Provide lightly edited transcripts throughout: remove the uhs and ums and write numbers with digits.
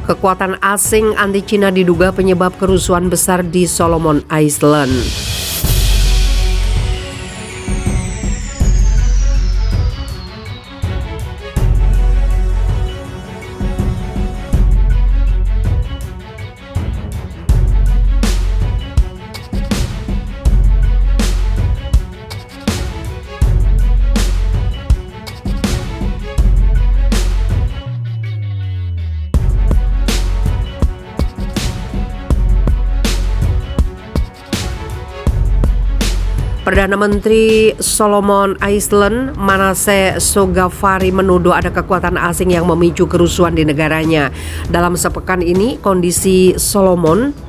Kekuatan asing anti-Cina diduga penyebab kerusuhan besar di Solomon Island. Perdana Menteri Solomon Island, Manasseh Sogavare, menuduh ada kekuatan asing yang memicu kerusuhan di negaranya. Dalam sepekan ini, kondisi Solomon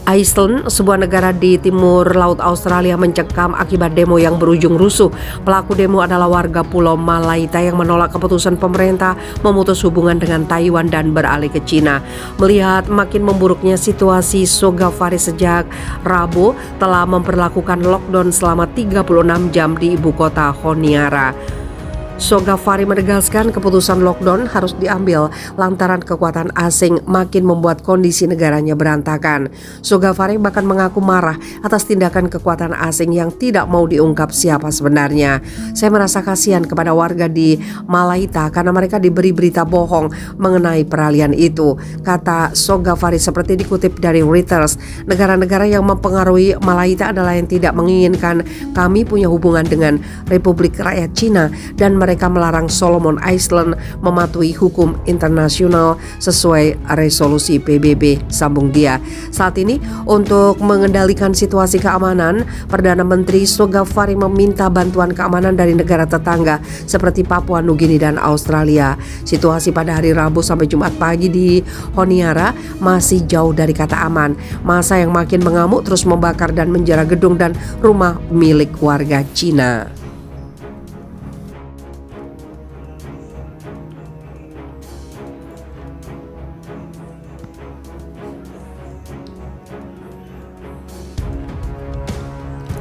Island, sebuah negara di timur laut Australia, mencekam akibat demo yang berujung rusuh. Pelaku demo adalah warga Pulau Malaita yang menolak keputusan pemerintah memutus hubungan dengan Taiwan dan beralih ke Cina. Melihat makin memburuknya situasi, Sogavare sejak Rabu telah memperlakukan lockdown selama 36 jam di ibu kota Honiara. Sogavare menegaskan keputusan lockdown harus diambil lantaran kekuatan asing makin membuat kondisi negaranya berantakan. Sogavare bahkan mengaku marah atas tindakan kekuatan asing yang tidak mau diungkap siapa sebenarnya. Saya merasa kasihan kepada warga di Malaita karena mereka diberi berita bohong mengenai peralihan itu, kata Sogavare seperti dikutip dari Reuters. Negara-negara yang mempengaruhi Malaita adalah yang tidak menginginkan kami punya hubungan dengan Republik Rakyat Cina dan mereka melarang Solomon Island mematuhi hukum internasional sesuai resolusi PBB, sambung dia. Saat ini untuk mengendalikan situasi keamanan, Perdana Menteri Sogavare meminta bantuan keamanan dari negara tetangga seperti Papua Nugini dan Australia. Situasi pada hari Rabu sampai Jumat pagi di Honiara masih jauh dari kata aman. Massa yang makin mengamuk terus membakar dan menjara gedung dan rumah milik warga Cina.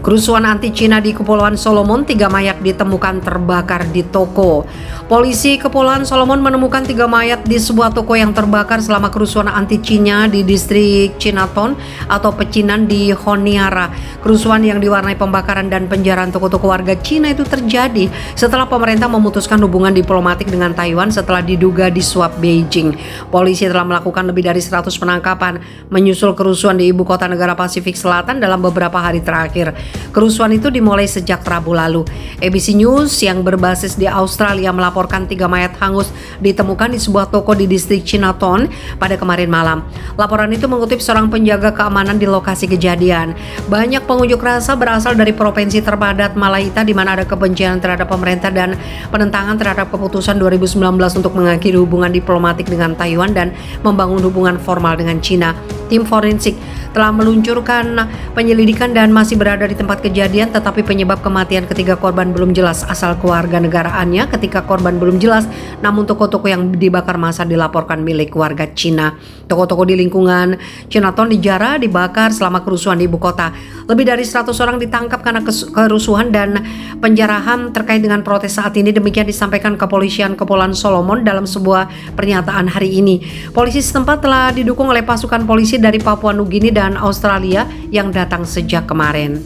Kerusuhan anti-Cina di Kepulauan Solomon, 3 mayat ditemukan terbakar di toko. Polisi Kepulauan Solomon menemukan 3 mayat di sebuah toko yang terbakar selama kerusuhan anti-Cina di distrik Chinatown atau pecinan di Honiara. Kerusuhan yang diwarnai pembakaran dan penjarahan toko-toko warga Cina itu terjadi setelah pemerintah memutuskan hubungan diplomatik dengan Taiwan setelah diduga disuap Beijing. Polisi telah melakukan lebih dari 100 penangkapan menyusul kerusuhan di ibu kota negara Pasifik Selatan dalam beberapa hari terakhir. Kerusuhan itu dimulai sejak Rabu lalu. ABC News yang berbasis di Australia melaporkan 3 mayat hangus ditemukan di sebuah toko di distrik Chinatown pada kemarin malam. Laporan itu mengutip seorang penjaga keamanan di lokasi kejadian. Banyak pengunjuk rasa berasal dari provinsi terpadat Malaita di mana ada kebencian terhadap pemerintah dan penentangan terhadap keputusan 2019 untuk mengakhiri hubungan diplomatik dengan Taiwan dan membangun hubungan formal dengan Cina. Tim forensik telah meluncurkan penyelidikan dan masih berada di tempat kejadian, tetapi penyebab kematian ketiga korban belum jelas. Asal kewarganegaraannya ketika korban belum jelas, namun toko-toko yang dibakar massa dilaporkan milik warga Cina. Toko-toko di lingkungan Chinatown dijara, dibakar selama kerusuhan di ibu kota. Lebih dari 100 orang ditangkap karena kerusuhan dan penjarahan terkait dengan protes saat ini. Demikian disampaikan Kepolisian Kepulauan Solomon dalam sebuah pernyataan hari ini. Polisi setempat telah didukung oleh pasukan polisi dari Papua Nugini dan Australia yang datang sejak kemarin.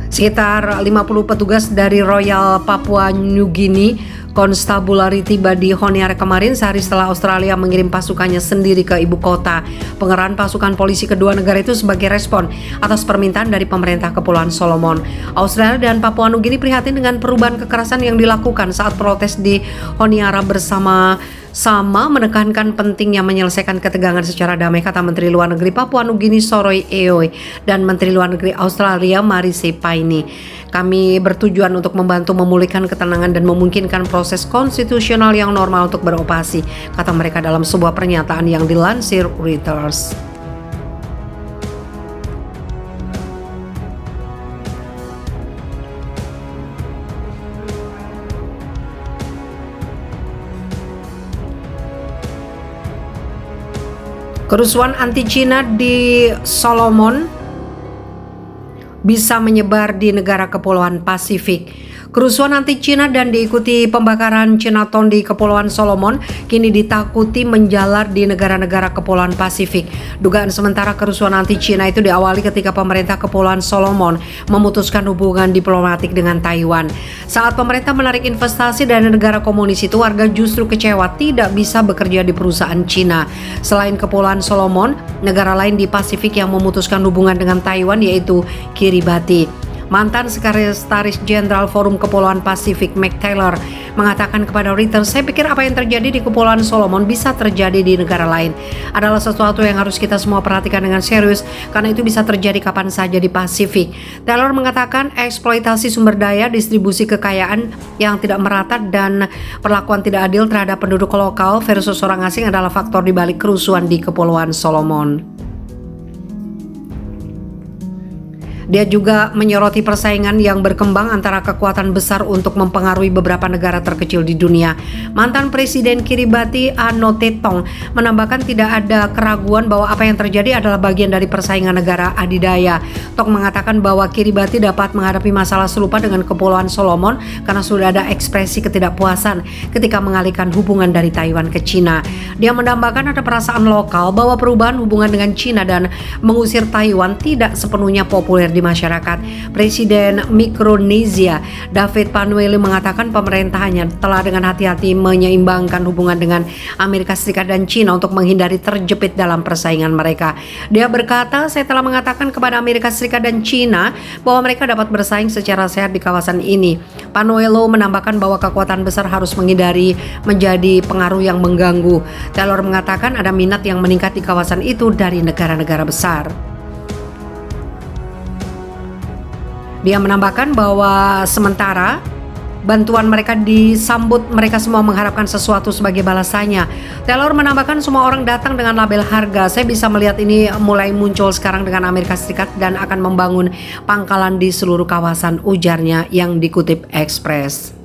Sekitar 50 petugas dari Royal Papua Nugini Constabulary tiba di Honiara kemarin sehari setelah Australia mengirim pasukannya sendiri ke ibu kota. Pengerahan pasukan polisi kedua negara itu sebagai respon atas permintaan dari pemerintah Kepulauan Solomon. Australia dan Papua Nugini prihatin dengan perubahan kekerasan yang dilakukan saat protes di Honiara bersama-sama menekankan pentingnya menyelesaikan ketegangan secara damai, kata Menteri Luar Negeri Papua Nugini Soroi Eoi dan Menteri Luar Negeri Australia Marise Paine. Kami bertujuan untuk membantu memulihkan ketenangan dan memungkinkan proses konstitusional yang normal untuk beroperasi, kata mereka dalam sebuah pernyataan yang dilansir Reuters. Kerusuhan anti-Cina di Solomon bisa menyebar di negara kepulauan Pasifik. Kerusuhan anti-Cina dan diikuti pembakaran Chinatown di Kepulauan Solomon kini ditakuti menjalar di negara-negara Kepulauan Pasifik. Dugaan sementara kerusuhan anti-Cina itu diawali ketika pemerintah Kepulauan Solomon memutuskan hubungan diplomatik dengan Taiwan. Saat pemerintah menarik investasi dari negara komunis itu, warga justru kecewa tidak bisa bekerja di perusahaan Cina. Selain Kepulauan Solomon, negara lain di Pasifik yang memutuskan hubungan dengan Taiwan yaitu Kiribati. Mantan Sekretaris Jenderal Forum Kepulauan Pasifik, Mac Taylor, mengatakan kepada Reuters, "Saya pikir apa yang terjadi di Kepulauan Solomon bisa terjadi di negara lain. Adalah sesuatu yang harus kita semua perhatikan dengan serius, karena itu bisa terjadi kapan saja di Pasifik." Taylor mengatakan eksploitasi sumber daya, distribusi kekayaan yang tidak merata, dan perlakuan tidak adil terhadap penduduk lokal versus orang asing adalah faktor di balik kerusuhan di Kepulauan Solomon. Dia juga menyoroti persaingan yang berkembang antara kekuatan besar untuk mempengaruhi beberapa negara terkecil di dunia. Mantan Presiden Kiribati Ano Tetong menambahkan tidak ada keraguan bahwa apa yang terjadi adalah bagian dari persaingan negara adidaya. Tong mengatakan bahwa Kiribati dapat menghadapi masalah serupa dengan Kepulauan Solomon karena sudah ada ekspresi ketidakpuasan ketika mengalihkan hubungan dari Taiwan ke Cina. Dia menambahkan ada perasaan lokal bahwa perubahan hubungan dengan Cina dan mengusir Taiwan tidak sepenuhnya populer di masyarakat. Presiden Mikronesia David Panuele mengatakan pemerintahnya telah dengan hati-hati menyeimbangkan hubungan dengan Amerika Serikat dan Cina untuk menghindari terjepit dalam persaingan mereka. Dia berkata, "Saya telah mengatakan kepada Amerika Serikat dan Cina bahwa mereka dapat bersaing secara sehat di kawasan ini." Panuele menambahkan bahwa kekuatan besar harus menghindari menjadi pengaruh yang mengganggu. Taylor mengatakan ada minat yang meningkat di kawasan itu dari negara-negara besar. Dia menambahkan bahwa sementara bantuan mereka disambut, mereka semua mengharapkan sesuatu sebagai balasannya. Taylor menambahkan semua orang datang dengan label harga. "Saya bisa melihat ini mulai muncul sekarang dengan Amerika Serikat dan akan membangun pangkalan di seluruh kawasan," ujarnya yang dikutip Express.